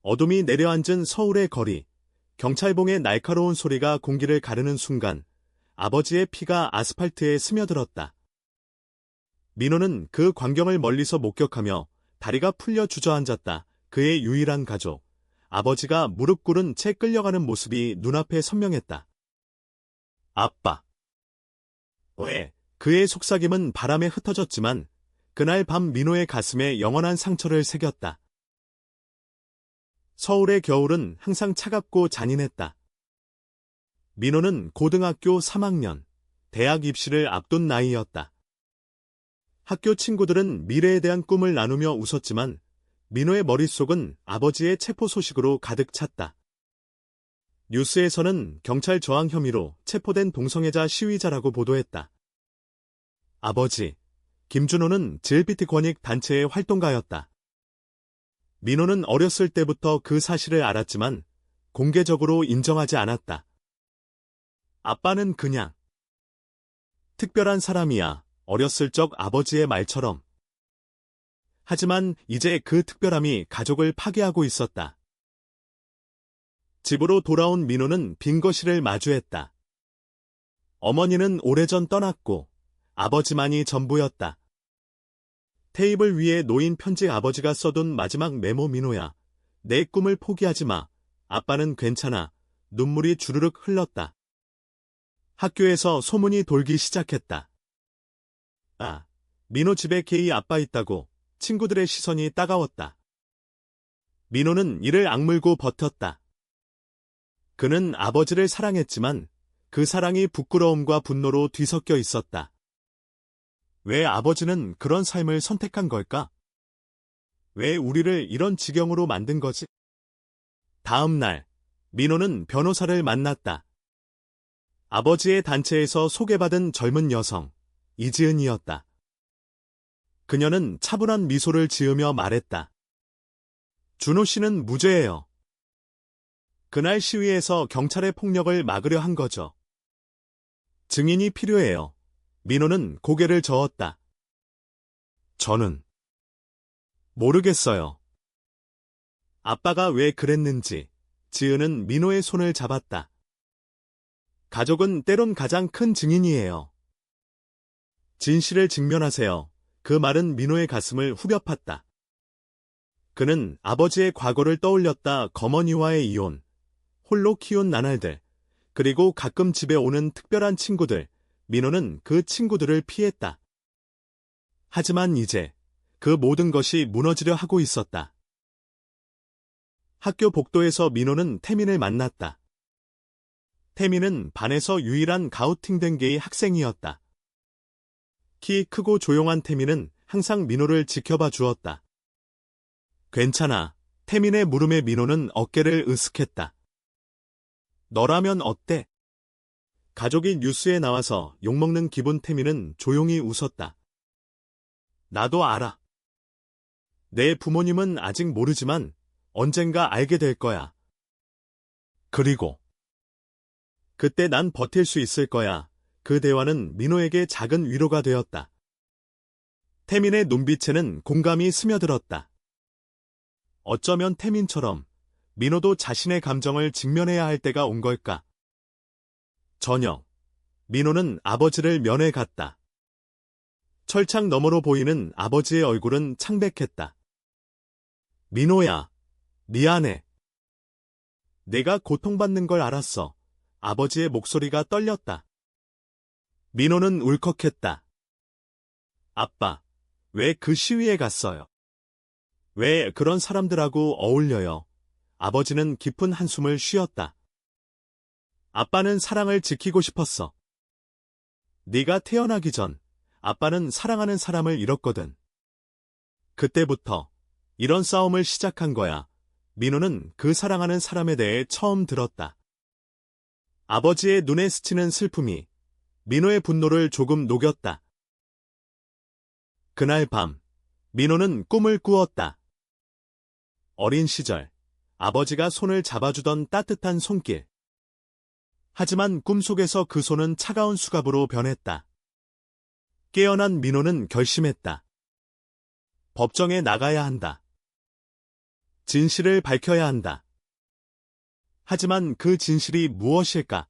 어둠이 내려앉은 서울의 거리, 경찰봉의 날카로운 소리가 공기를 가르는 순간 아버지의 피가 아스팔트에 스며들었다. 민호는 그 광경을 멀리서 목격하며 다리가 풀려 주저앉았다. 그의 유일한 가족, 아버지가 무릎 꿇은 채 끌려가는 모습이 눈앞에 선명했다. 아빠. 왜? 그의 속삭임은 바람에 흩어졌지만 그날 밤 민호의 가슴에 영원한 상처를 새겼다. 서울의 겨울은 항상 차갑고 잔인했다. 민호는 고등학교 3학년, 대학 입시를 앞둔 나이였다. 학교 친구들은 미래에 대한 꿈을 나누며 웃었지만 민호의 머릿속은 아버지의 체포 소식으로 가득 찼다. 뉴스에서는 경찰 저항 혐의로 체포된 동성애자 시위자라고 보도했다. 아버지, 김준호는 LGBT 권익 단체의 활동가였다. 민호는 어렸을 때부터 그 사실을 알았지만 공개적으로 인정하지 않았다. 아빠는 그냥 특별한 사람이야. 어렸을 적 아버지의 말처럼. 하지만 이제 그 특별함이 가족을 파괴하고 있었다. 집으로 돌아온 민호는 빈 거실을 마주했다. 어머니는 오래전 떠났고 아버지만이 전부였다. 테이블 위에 놓인 편지. 아버지가 써둔 마지막 메모. 민호야, 내 꿈을 포기하지 마. 아빠는 괜찮아. 눈물이 주르륵 흘렀다. 학교에서 소문이 돌기 시작했다. 아, 민호 집에 게이 아빠 있다고. 친구들의 시선이 따가웠다. 민호는 이를 악물고 버텼다. 그는 아버지를 사랑했지만 그 사랑이 부끄러움과 분노로 뒤섞여 있었다. 왜 아버지는 그런 삶을 선택한 걸까? 왜 우리를 이런 지경으로 만든 거지? 다음 날, 민호는 변호사를 만났다. 아버지의 단체에서 소개받은 젊은 여성, 이지은이었다. 그녀는 차분한 미소를 지으며 말했다. 준호 씨는 무죄예요. 그날 시위에서 경찰의 폭력을 막으려 한 거죠. 증인이 필요해요. 민호는 고개를 저었다. 저는 모르겠어요. 아빠가 왜 그랬는지. 지은은 민호의 손을 잡았다. 가족은 때론 가장 큰 증인이에요. 진실을 직면하세요. 그 말은 민호의 가슴을 후벼 팠다. 그는 아버지의 과거를 떠올렸다. 거머니와의 이혼, 홀로 키운 나날들, 그리고 가끔 집에 오는 특별한 친구들. 민호는 그 친구들을 피했다. 하지만 이제 그 모든 것이 무너지려 하고 있었다. 학교 복도에서 민호는 태민을 만났다. 태민은 반에서 유일한 가우팅된 게이 학생이었다. 키 크고 조용한 태민은 항상 민호를 지켜봐 주었다. 괜찮아. 태민의 물음에 민호는 어깨를 으쓱했다. 너라면 어때? 가족이 뉴스에 나와서 욕먹는 기분. 태민은 조용히 웃었다. 나도 알아. 내 부모님은 아직 모르지만 언젠가 알게 될 거야. 그리고 그때 난 버틸 수 있을 거야. 그 대화는 민호에게 작은 위로가 되었다. 태민의 눈빛에는 공감이 스며들었다. 어쩌면 태민처럼 민호도 자신의 감정을 직면해야 할 때가 온 걸까? 저녁, 민호는 아버지를 면회 갔다. 철창 너머로 보이는 아버지의 얼굴은 창백했다. 민호야, 미안해. 내가 고통받는 걸 알았어. 아버지의 목소리가 떨렸다. 민호는 울컥했다. 아빠, 왜 그 시위에 갔어요? 왜 그런 사람들하고 어울려요? 아버지는 깊은 한숨을 쉬었다. 아빠는 사랑을 지키고 싶었어. 네가 태어나기 전 아빠는 사랑하는 사람을 잃었거든. 그때부터 이런 싸움을 시작한 거야. 민호는 그 사랑하는 사람에 대해 처음 들었다. 아버지의 눈에 스치는 슬픔이 민호의 분노를 조금 녹였다. 그날 밤, 민호는 꿈을 꾸었다. 어린 시절, 아버지가 손을 잡아주던 따뜻한 손길. 하지만 꿈속에서 그 손은 차가운 수갑으로 변했다. 깨어난 민호는 결심했다. 법정에 나가야 한다. 진실을 밝혀야 한다. 하지만 그 진실이 무엇일까?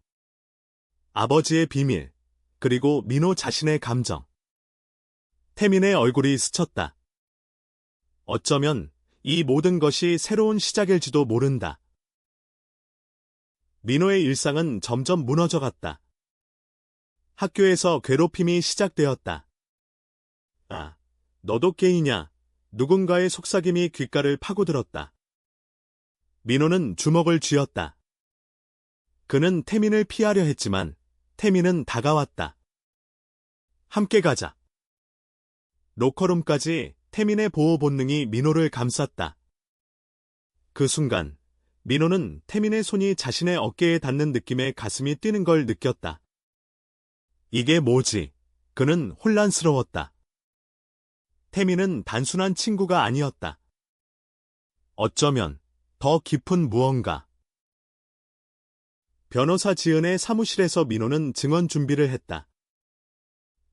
아버지의 비밀, 그리고 민호 자신의 감정. 태민의 얼굴이 스쳤다. 어쩌면 이 모든 것이 새로운 시작일지도 모른다. 민호의 일상은 점점 무너져갔다. 학교에서 괴롭힘이 시작되었다. 아, 너도 게이냐? 누군가의 속삭임이 귓가를 파고들었다. 민호는 주먹을 쥐었다. 그는 태민을 피하려 했지만 태민은 다가왔다. 함께 가자. 로커룸까지 태민의 보호 본능이 민호를 감쌌다. 그 순간 민호는 태민의 손이 자신의 어깨에 닿는 느낌에 가슴이 뛰는 걸 느꼈다. 이게 뭐지? 그는 혼란스러웠다. 태민은 단순한 친구가 아니었다. 어쩌면 더 깊은 무언가. 변호사 지은의 사무실에서 민호는 증언 준비를 했다.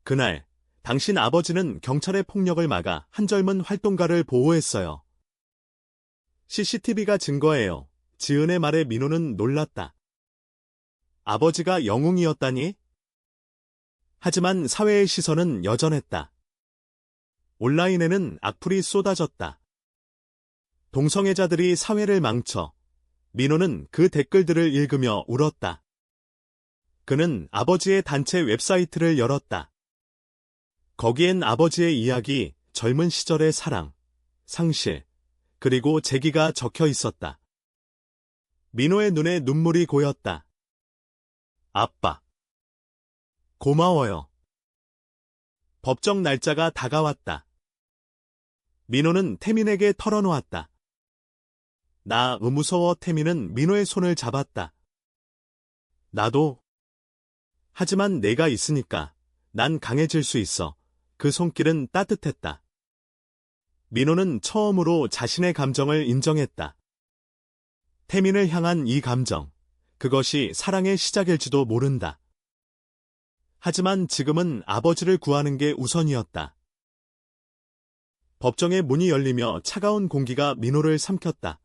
그날 당신 아버지는 경찰의 폭력을 막아 한 젊은 활동가를 보호했어요. CCTV가 증거예요. 지은의 말에 민호는 놀랐다. 아버지가 영웅이었다니? 하지만 사회의 시선은 여전했다. 온라인에는 악플이 쏟아졌다. 동성애자들이 사회를 망쳐 민호는 그 댓글들을 읽으며 울었다. 그는 아버지의 단체 웹사이트를 열었다. 거기엔 아버지의 이야기, 젊은 시절의 사랑, 상실, 그리고 재기가 적혀 있었다. 민호의 눈에 눈물이 고였다. 아빠. 고마워요. 법정 날짜가 다가왔다. 민호는 태민에게 털어놓았다. 나 무서워. 태민은 민호의 손을 잡았다. 나도. 하지만 내가 있으니까 난 강해질 수 있어. 그 손길은 따뜻했다. 민호는 처음으로 자신의 감정을 인정했다. 태민을 향한 이 감정, 그것이 사랑의 시작일지도 모른다. 하지만 지금은 아버지를 구하는 게 우선이었다. 법정의 문이 열리며 차가운 공기가 민호를 삼켰다.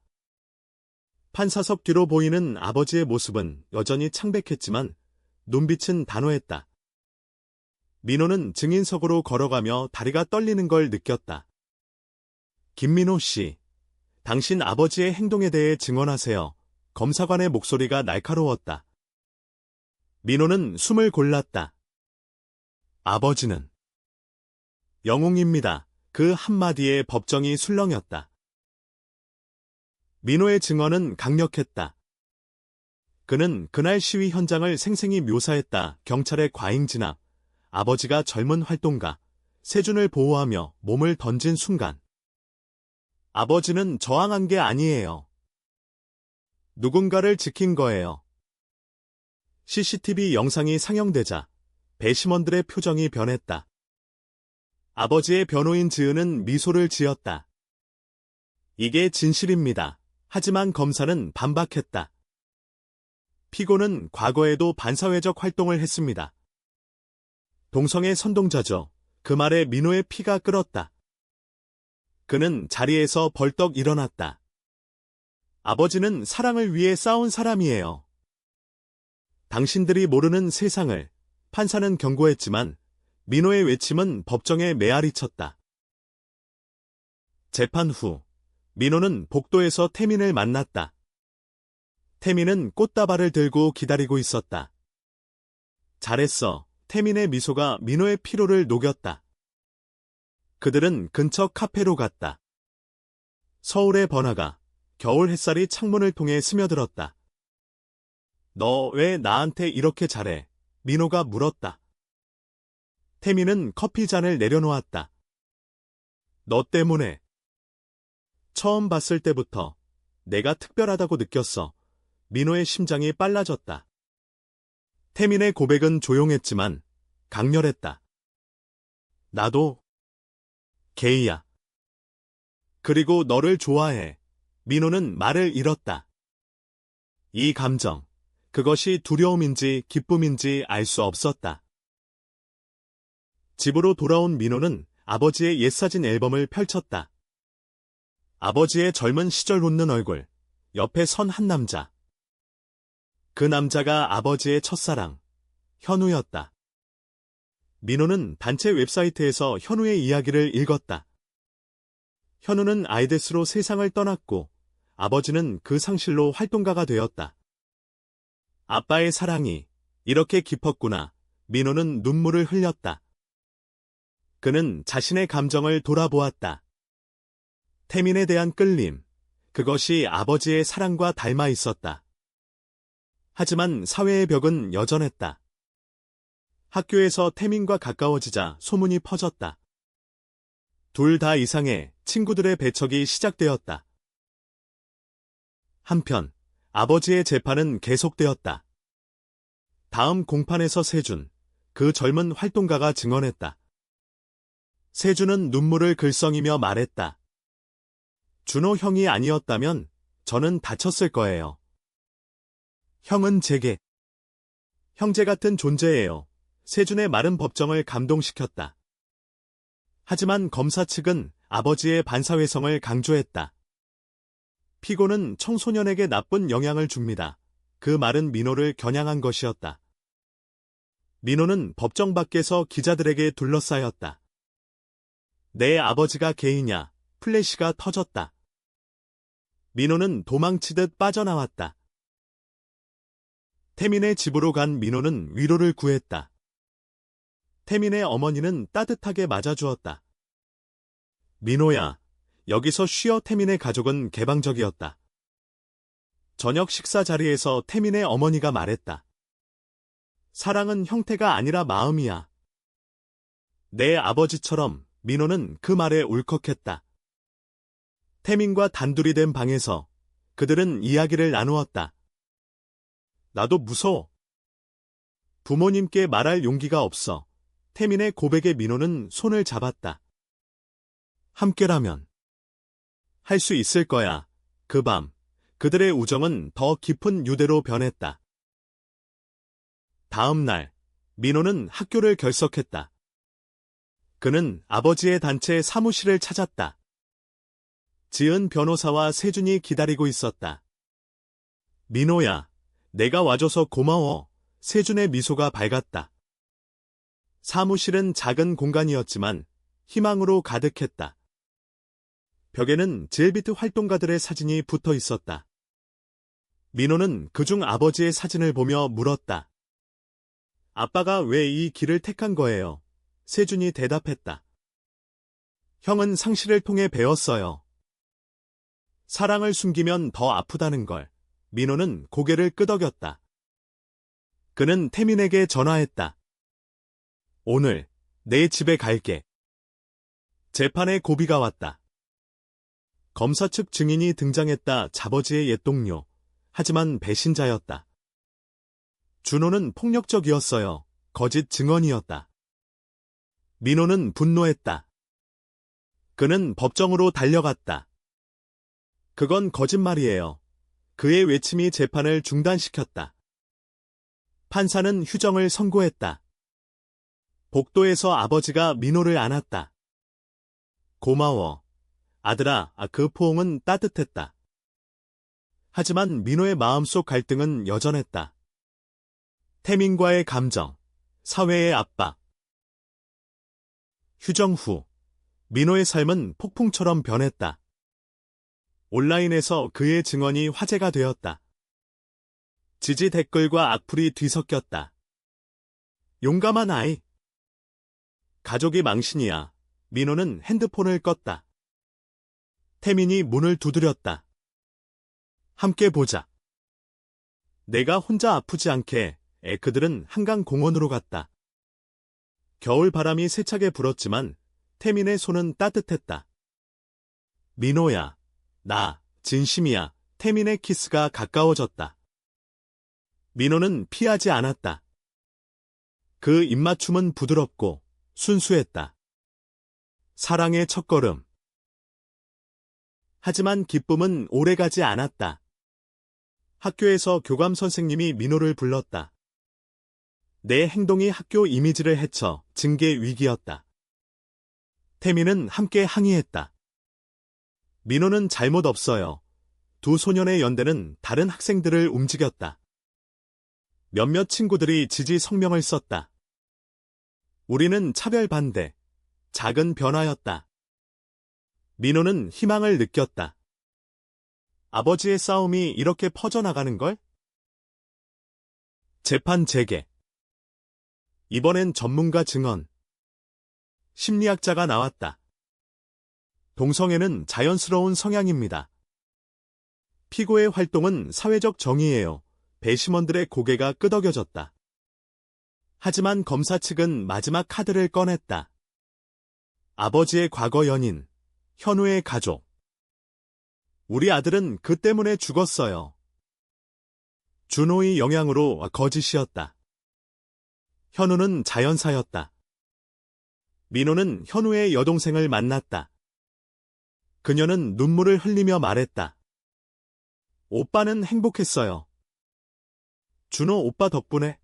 판사석 뒤로 보이는 아버지의 모습은 여전히 창백했지만 눈빛은 단호했다. 민호는 증인석으로 걸어가며 다리가 떨리는 걸 느꼈다. 김민호 씨, 당신 아버지의 행동에 대해 증언하세요. 검사관의 목소리가 날카로웠다. 민호는 숨을 골랐다. 아버지는 영웅입니다. 그 한마디에 법정이 술렁였다. 민호의 증언은 강력했다. 그는 그날 시위 현장을 생생히 묘사했다. 경찰의 과잉 진압, 아버지가 젊은 활동가, 세준을 보호하며 몸을 던진 순간. 아버지는 저항한 게 아니에요. 누군가를 지킨 거예요. CCTV 영상이 상영되자 배심원들의 표정이 변했다. 아버지의 변호인 지은은 미소를 지었다. 이게 진실입니다. 하지만 검사는 반박했다. 피고는 과거에도 반사회적 활동을 했습니다. 동성애 선동자죠. 그 말에 민호의 피가 끓었다. 그는 자리에서 벌떡 일어났다. 아버지는 사랑을 위해 싸운 사람이에요. 당신들이 모르는 세상을, 판사는 경고했지만 민호의 외침은 법정에 메아리 쳤다. 재판 후 민호는 복도에서 태민을 만났다. 태민은 꽃다발을 들고 기다리고 있었다. 잘했어. 태민의 미소가 민호의 피로를 녹였다. 그들은 근처 카페로 갔다. 서울의 번화가, 겨울 햇살이 창문을 통해 스며들었다. 너 왜 나한테 이렇게 잘해? 민호가 물었다. 태민은 커피 잔을 내려놓았다. 너 때문에. 처음 봤을 때부터 내가 특별하다고 느꼈어. 민호의 심장이 빨라졌다. 태민의 고백은 조용했지만 강렬했다. 나도 게이야. 그리고 너를 좋아해. 민호는 말을 잃었다. 이 감정, 그것이 두려움인지 기쁨인지 알 수 없었다. 집으로 돌아온 민호는 아버지의 옛사진 앨범을 펼쳤다. 아버지의 젊은 시절 웃는 얼굴, 옆에 선 한 남자. 그 남자가 아버지의 첫사랑, 현우였다. 민호는 단체 웹사이트에서 현우의 이야기를 읽었다. 현우는 아이데스로 세상을 떠났고 아버지는 그 상실로 활동가가 되었다. 아빠의 사랑이 이렇게 깊었구나. 민호는 눈물을 흘렸다. 그는 자신의 감정을 돌아보았다. 태민에 대한 끌림, 그것이 아버지의 사랑과 닮아 있었다. 하지만 사회의 벽은 여전했다. 학교에서 태민과 가까워지자 소문이 퍼졌다. 둘 다 이상해 친구들의 배척이 시작되었다. 한편 아버지의 재판은 계속되었다. 다음 공판에서 세준, 그 젊은 활동가가 증언했다. 세준은 눈물을 글썽이며 말했다. 준호 형이 아니었다면 저는 다쳤을 거예요. 형은 제게 형제 같은 존재예요. 세준의 말은 법정을 감동시켰다. 하지만 검사 측은 아버지의 반사회성을 강조했다. 피고는 청소년에게 나쁜 영향을 줍니다. 그 말은 민호를 겨냥한 것이었다. 민호는 법정 밖에서 기자들에게 둘러싸였다. 내 아버지가 게이냐, 플래시가 터졌다. 민호는 도망치듯 빠져나왔다. 태민의 집으로 간 민호는 위로를 구했다. 태민의 어머니는 따뜻하게 맞아주었다. 민호야, 여기서 쉬어. 태민의 가족은 개방적이었다. 저녁 식사 자리에서 태민의 어머니가 말했다. 사랑은 형태가 아니라 마음이야. 내 아버지처럼. 민호는 그 말에 울컥했다. 태민과 단둘이 된 방에서 그들은 이야기를 나누었다. 나도 무서워. 부모님께 말할 용기가 없어. 태민의 고백에 민호는 손을 잡았다. 함께라면 할 수 있을 거야. 그 밤 그들의 우정은 더 깊은 유대로 변했다. 다음 날 민호는 학교를 결석했다. 그는 아버지의 단체 사무실을 찾았다. 지은 변호사와 세준이 기다리고 있었다. 민호야, 내가 와줘서 고마워. 세준의 미소가 밝았다. 사무실은 작은 공간이었지만 희망으로 가득했다. 벽에는 질비트 활동가들의 사진이 붙어 있었다. 민호는 그중 아버지의 사진을 보며 물었다. 아빠가 왜 이 길을 택한 거예요? 세준이 대답했다. 형은 상실을 통해 배웠어요. 사랑을 숨기면 더 아프다는 걸. 민호는 고개를 끄덕였다. 그는 태민에게 전화했다. 오늘 내 집에 갈게. 재판에 고비가 왔다. 검사 측 증인이 등장했다. 자버지의 옛 동료. 하지만 배신자였다. 준호는 폭력적이었어요. 거짓 증언이었다. 민호는 분노했다. 그는 법정으로 달려갔다. 그건 거짓말이에요. 그의 외침이 재판을 중단시켰다. 판사는 휴정을 선고했다. 복도에서 아버지가 민호를 안았다. 고마워. 아들아, 그 포옹은 따뜻했다. 하지만 민호의 마음속 갈등은 여전했다. 태민과의 감정, 사회의 압박. 휴정 후 민호의 삶은 폭풍처럼 변했다. 온라인에서 그의 증언이 화제가 되었다. 지지 댓글과 악플이 뒤섞였다. 용감한 아이. 가족이 망신이야. 민호는 핸드폰을 껐다. 태민이 문을 두드렸다. 함께 보자. 내가 혼자 아프지 않게. 그들은 한강 공원으로 갔다. 겨울 바람이 세차게 불었지만 태민의 손은 따뜻했다. 민호야, 나 진심이야. 태민의 키스가 가까워졌다. 민호는 피하지 않았다. 그 입맞춤은 부드럽고 순수했다. 사랑의 첫걸음. 하지만 기쁨은 오래가지 않았다. 학교에서 교감 선생님이 민호를 불렀다. 내 행동이 학교 이미지를 해쳐 징계 위기였다. 태민은 함께 항의했다. 민호는 잘못 없어요. 두 소년의 연대는 다른 학생들을 움직였다. 몇몇 친구들이 지지 성명을 썼다. 우리는 차별 반대, 작은 변화였다. 민호는 희망을 느꼈다. 아버지의 싸움이 이렇게 퍼져나가는걸? 재판 재개. 이번엔 전문가 증언. 심리학자가 나왔다. 동성애는 자연스러운 성향입니다. 피고의 활동은 사회적 정의예요. 배심원들의 고개가 끄덕여졌다. 하지만 검사 측은 마지막 카드를 꺼냈다. 아버지의 과거 연인, 현우의 가족. 우리 아들은 그 때문에 죽었어요. 준호의 영향으로 거짓이었다. 현우는 자연사였다. 민호는 현우의 여동생을 만났다. 그녀는 눈물을 흘리며 말했다. 오빠는 행복했어요. 준호 오빠 덕분에.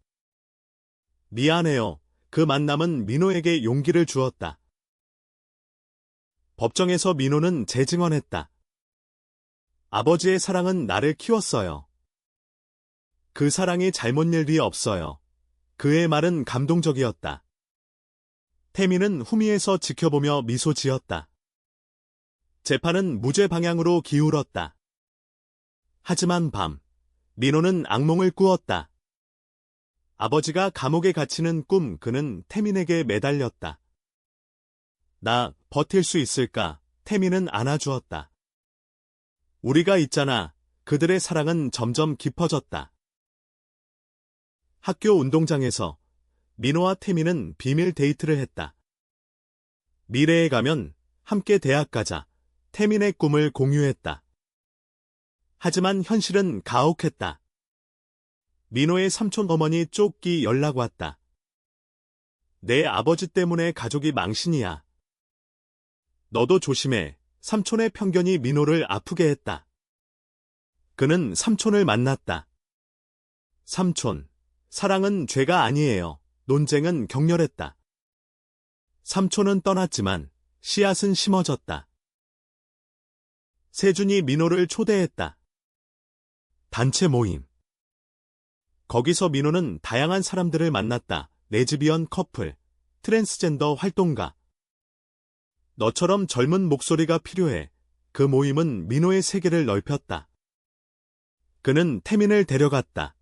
미안해요. 그 만남은 민호에게 용기를 주었다. 법정에서 민호는 재증언했다. 아버지의 사랑은 나를 키웠어요. 그 사랑이 잘못 일 리 없어요. 그의 말은 감동적이었다. 태민은 후미에서 지켜보며 미소 지었다. 재판은 무죄 방향으로 기울었다. 하지만 밤, 민호는 악몽을 꾸었다. 아버지가 감옥에 갇히는 꿈, 그는 태민에게 매달렸다. 나 버틸 수 있을까? 태민은 안아주었다. 우리가 있잖아. 그들의 사랑은 점점 깊어졌다. 학교 운동장에서 민호와 태민은 비밀 데이트를 했다. 미래에 가면 함께 대학 가자. 태민의 꿈을 공유했다. 하지만 현실은 가혹했다. 민호의 삼촌 어머니 쪽기 연락 왔다. 내 아버지 때문에 가족이 망신이야. 너도 조심해. 삼촌의 편견이 민호를 아프게 했다. 그는 삼촌을 만났다. 삼촌, 사랑은 죄가 아니에요. 논쟁은 격렬했다. 삼촌은 떠났지만 씨앗은 심어졌다. 세준이 민호를 초대했다. 단체 모임. 거기서 민호는 다양한 사람들을 만났다. 레즈비언 커플, 트랜스젠더 활동가. 너처럼 젊은 목소리가 필요해. 그 모임은 민호의 세계를 넓혔다. 그는 태민을 데려갔다.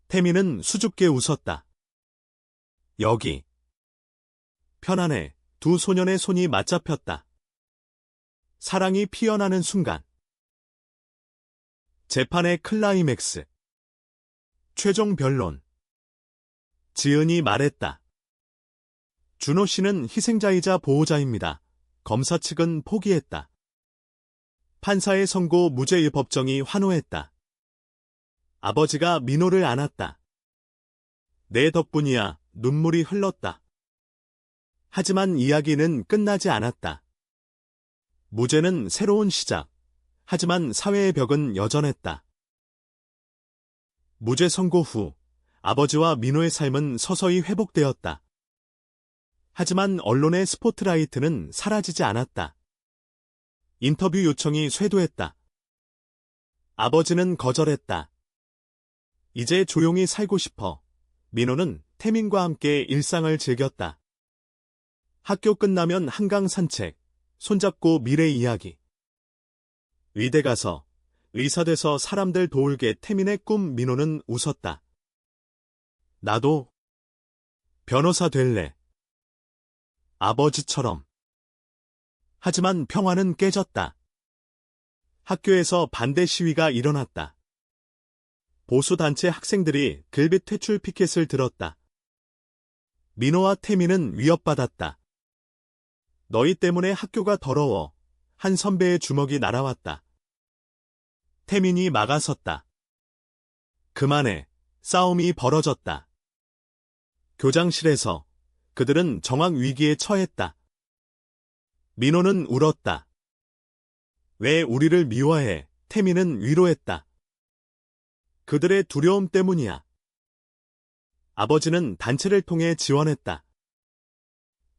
태민은 수줍게 웃었다. 여기. 편안해. 두 소년의 손이 맞잡혔다. 사랑이 피어나는 순간. 재판의 클라이맥스. 최종 변론. 지은이 말했다. 준호 씨는 희생자이자 보호자입니다. 검사 측은 포기했다. 판사의 선고 무죄의 법정이 환호했다. 아버지가 민호를 안았다. 내 덕분이야. 눈물이 흘렀다. 하지만 이야기는 끝나지 않았다. 무죄는 새로운 시작. 하지만 사회의 벽은 여전했다. 무죄 선고 후 아버지와 민호의 삶은 서서히 회복되었다. 하지만 언론의 스포트라이트는 사라지지 않았다. 인터뷰 요청이 쇄도했다. 아버지는 거절했다. 이제 조용히 살고 싶어. 민호는 태민과 함께 일상을 즐겼다. 학교 끝나면 한강 산책, 손잡고 미래 이야기. 의대 가서, 의사 돼서 사람들 도울게. 태민의 꿈. 민호는 웃었다. 나도 변호사 될래. 아버지처럼. 하지만 평화는 깨졌다. 학교에서 반대 시위가 일어났다. 보수단체 학생들이 글빛 퇴출 피켓을 들었다. 민호와 태민은 위협받았다. 너희 때문에 학교가 더러워. 한 선배의 주먹이 날아왔다. 태민이 막아섰다. 그만해. 싸움이 벌어졌다. 교장실에서 그들은 정황 위기에 처했다. 민호는 울었다. 왜 우리를 미워해? 태민은 위로했다. 그들의 두려움 때문이야. 아버지는 단체를 통해 지원했다.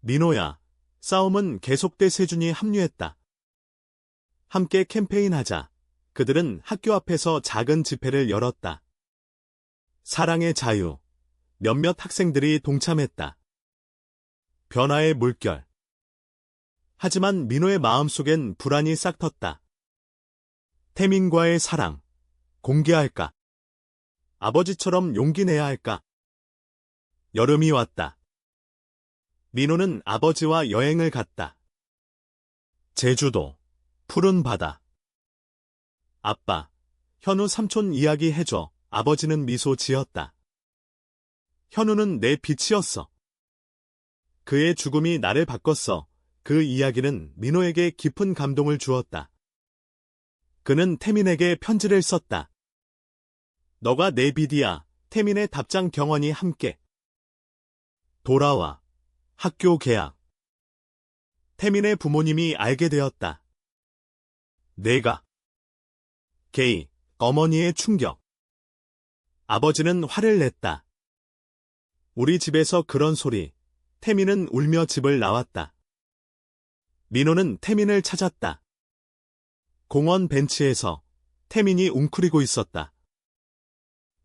민호야, 싸움은 계속돼. 세준이 합류했다. 함께 캠페인하자. 그들은 학교 앞에서 작은 집회를 열었다. 사랑의 자유. 몇몇 학생들이 동참했다. 변화의 물결. 하지만 민호의 마음속엔 불안이 싹텄다. 태민과의 사랑. 공개할까? 아버지처럼 용기 내야 할까? 여름이 왔다. 민호는 아버지와 여행을 갔다. 제주도, 푸른 바다. 아빠, 현우 삼촌 이야기 해줘. 아버지는 미소 지었다. 현우는 내 빛이었어. 그의 죽음이 나를 바꿨어. 그 이야기는 민호에게 깊은 감동을 주었다. 그는 태민에게 편지를 썼다. 너가 내 빛이야. 태민의 답장 경원이 함께. 돌아와. 학교 개학. 태민의 부모님이 알게 되었다. 내가. 게이, 어머니의 충격. 아버지는 화를 냈다. 우리 집에서 그런 소리. 태민은 울며 집을 나왔다. 민호는 태민을 찾았다. 공원 벤치에서 태민이 웅크리고 있었다.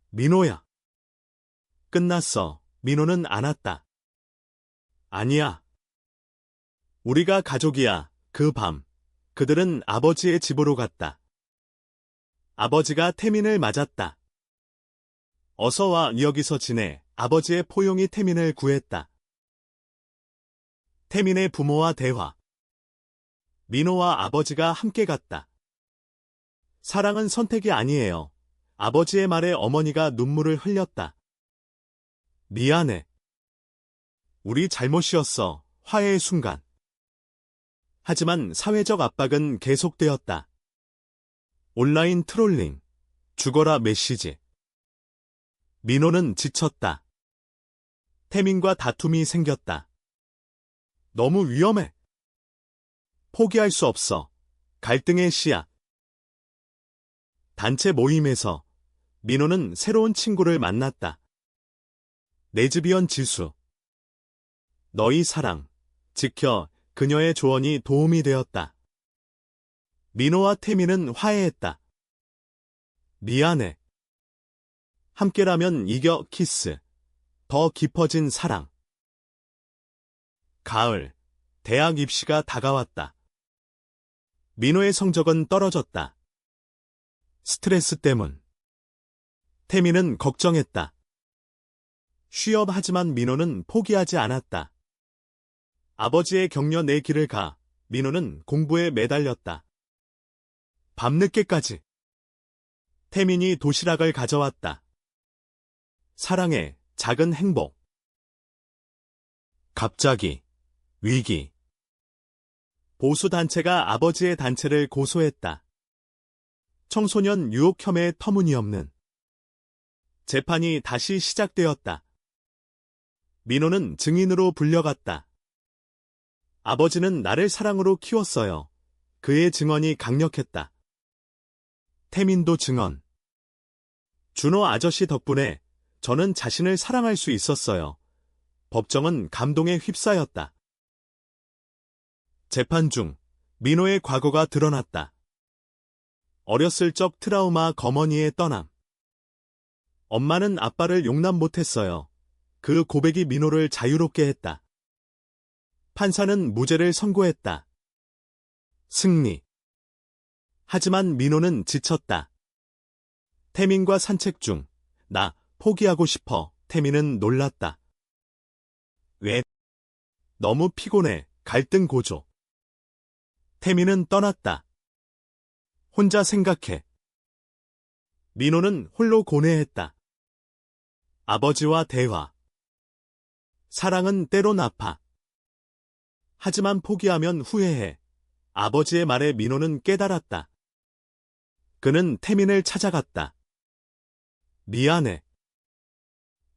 민호야. 끝났어. 민호는 안았다. 아니야. 우리가 가족이야. 그 밤, 그들은 아버지의 집으로 갔다. 아버지가 태민을 맞았다. 어서 와, 여기서 지내. 아버지의 포용이 태민을 구했다. 태민의 부모와 대화. 민호와 아버지가 함께 갔다. 사랑은 선택이 아니에요. 아버지의 말에 어머니가 눈물을 흘렸다. 미안해. 우리 잘못이었어. 화해의 순간. 하지만 사회적 압박은 계속되었다. 온라인 트롤링, 죽어라 메시지. 민호는 지쳤다. 태민과 다툼이 생겼다. 너무 위험해. 포기할 수 없어. 갈등의 씨앗. 단체 모임에서 민호는 새로운 친구를 만났다. 레즈비언 지수. 너희 사랑, 지켜. 그녀의 조언이 도움이 되었다. 민호와 태민은 화해했다. 미안해. 함께라면 이겨 키스. 더 깊어진 사랑. 가을, 대학 입시가 다가왔다. 민호의 성적은 떨어졌다. 스트레스 때문. 태민은 걱정했다. 쉬엄하지만 민호는 포기하지 않았다. 아버지의 격려 내 길을 가. 민호는 공부에 매달렸다. 밤늦게까지. 태민이 도시락을 가져왔다. 사랑해, 작은 행복. 갑자기, 위기. 보수단체가 아버지의 단체를 고소했다. 청소년 유혹 혐의 터무니없는. 재판이 다시 시작되었다. 민호는 증인으로 불려갔다. 아버지는 나를 사랑으로 키웠어요. 그의 증언이 강력했다. 태민도 증언. 준호 아저씨 덕분에 저는 자신을 사랑할 수 있었어요. 법정은 감동에 휩싸였다. 재판 중 민호의 과거가 드러났다. 어렸을 적 트라우마 거머니의 떠남. 엄마는 아빠를 용납 못했어요. 그 고백이 민호를 자유롭게 했다. 판사는 무죄를 선고했다. 승리. 하지만 민호는 지쳤다. 태민과 산책 중, 나 포기하고 싶어. 태민은 놀랐다. 왜? 너무 피곤해. 갈등 고조. 태민은 떠났다. 혼자 생각해. 민호는 홀로 고뇌했다. 아버지와 대화. 사랑은 때론 아파. 하지만 포기하면 후회해. 아버지의 말에 민호는 깨달았다. 그는 태민을 찾아갔다. 미안해.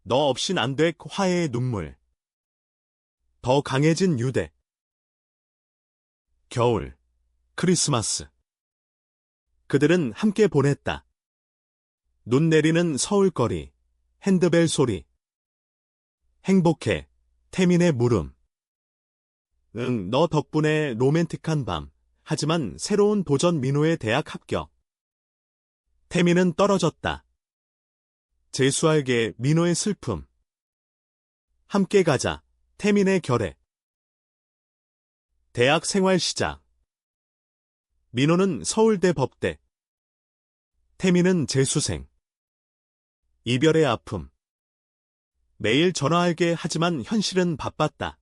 너 없인 안 돼. 화해의 눈물. 더 강해진 유대. 겨울, 크리스마스. 그들은 함께 보냈다. 눈 내리는 서울거리, 핸드벨 소리. 행복해. 태민의 물음. 응, 너 덕분에 로맨틱한 밤. 하지만 새로운 도전 민호의 대학 합격. 태민은 떨어졌다. 재수할게 민호의 슬픔. 함께 가자. 태민의 결애. 대학 생활 시작. 민호는 서울대 법대. 태민은 재수생. 이별의 아픔. 매일 전화할게 하지만 현실은 바빴다.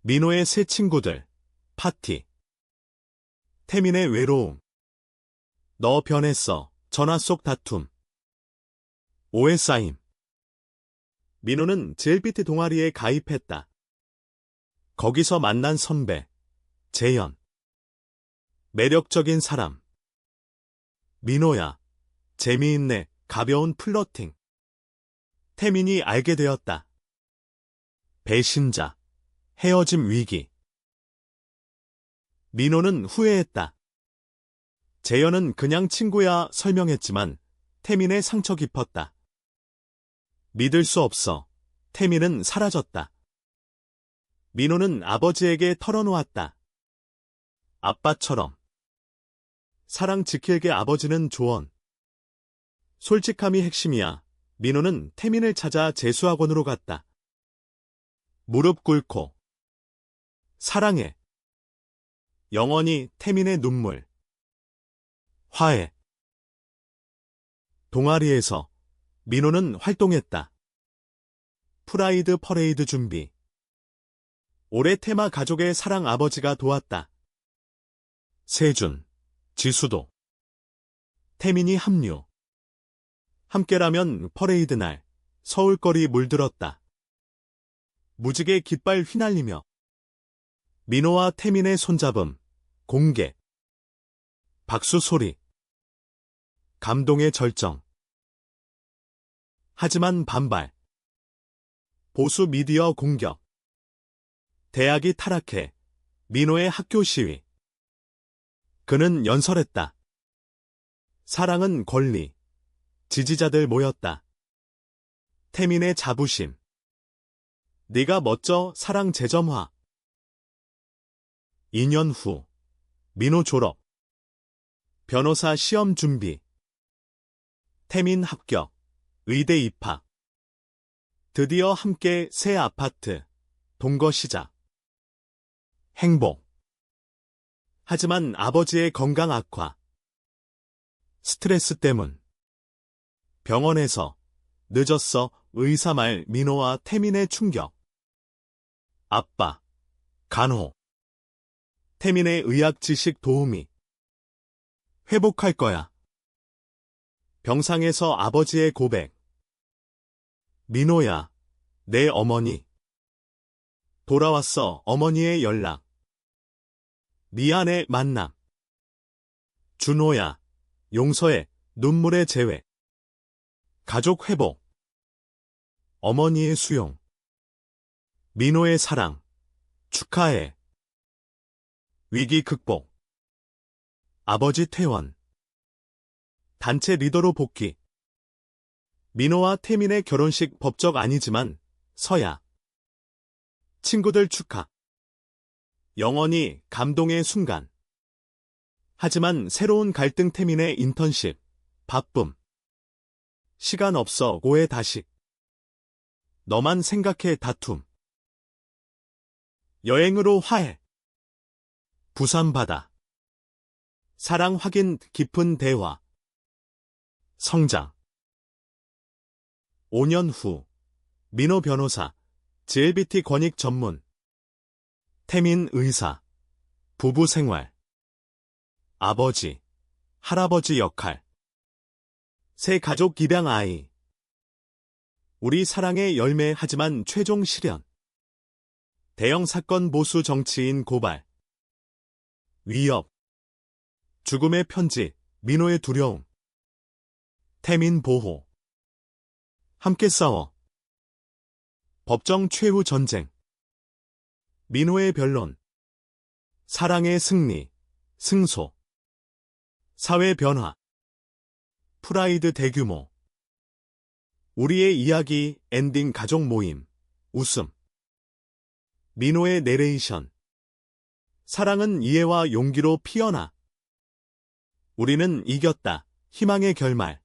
민호의 새 친구들. 파티. 태민의 외로움. 너 변했어. 전화 속 다툼. 오해 쌓임. 민호는 JLPT 동아리에 가입했다. 거기서 만난 선배. 재현. 매력적인 사람. 민호야. 재미있네. 가벼운 플러팅. 태민이 알게 되었다. 배신자. 헤어짐 위기. 민호는 후회했다. 재현은 그냥 친구야 설명했지만 태민의 상처 깊었다. 믿을 수 없어. 태민은 사라졌다. 민호는 아버지에게 털어놓았다. 아빠처럼. 사랑 지킬게 아버지는 조언. 솔직함이 핵심이야. 민호는 태민을 찾아 재수학원으로 갔다. 무릎 꿇고. 사랑해. 영원히 태민의 눈물. 화해. 동아리에서 민호는 활동했다. 프라이드 퍼레이드 준비. 올해 테마 가족의 사랑 아버지가 도왔다. 세준, 지수도. 태민이 합류. 함께라면 퍼레이드 날 서울거리 물들었다. 무지개 깃발 휘날리며 민호와 태민의 손잡음, 공개. 박수 소리. 감동의 절정. 하지만 반발. 보수 미디어 공격. 대학이 타락해. 민호의 학교 시위. 그는 연설했다. 사랑은 권리. 지지자들 모였다. 태민의 자부심. 네가 멋져. 사랑 재점화. 2년 후. 민호 졸업. 변호사 시험 준비. 태민 합격. 의대 입학. 드디어 함께 새 아파트. 동거 시작. 행복. 하지만 아버지의 건강 악화. 스트레스 때문. 병원에서 늦었어. 의사 말. 민호와 태민의 충격. 아빠. 간호. 태민의 의학 지식 도우미. 회복할 거야. 병상에서 아버지의 고백. 민호야, 내 어머니. 돌아왔어. 어머니의 연락. 미안해. 만남. 준호야, 용서해. 눈물의 재회. 가족 회복. 어머니의 수용. 민호의 사랑. 축하해. 위기 극복. 아버지 퇴원. 단체 리더로 복귀. 민호와 태민의 결혼식 법적 아니지만 서야. 친구들 축하. 영원히 감동의 순간. 하지만 새로운 갈등. 태민의 인턴십. 바쁨. 시간 없어. 오해 다식. 너만 생각해. 다툼. 여행으로 화해. 부산 바다. 사랑 확인. 깊은 대화. 성장. 5년 후. 민호 변호사. JLPT 권익 전문. 태민 의사. 부부 생활. 아버지. 할아버지 역할. 새 가족 입양 아이. 우리 사랑의 열매. 하지만 최종 실현. 대형 사건 보수 정치인 고발. 위협. 죽음의 편지. 민호의 두려움. 태민 보호. 함께 싸워. 법정 최후 전쟁. 민호의 변론. 사랑의 승리. 승소. 사회 변화. 프라이드 대규모. 우리의 이야기. 엔딩. 가족 모임. 웃음. 민호의 내레이션. 사랑은 이해와 용기로 피어나. 우리는 이겼다. 희망의 결말.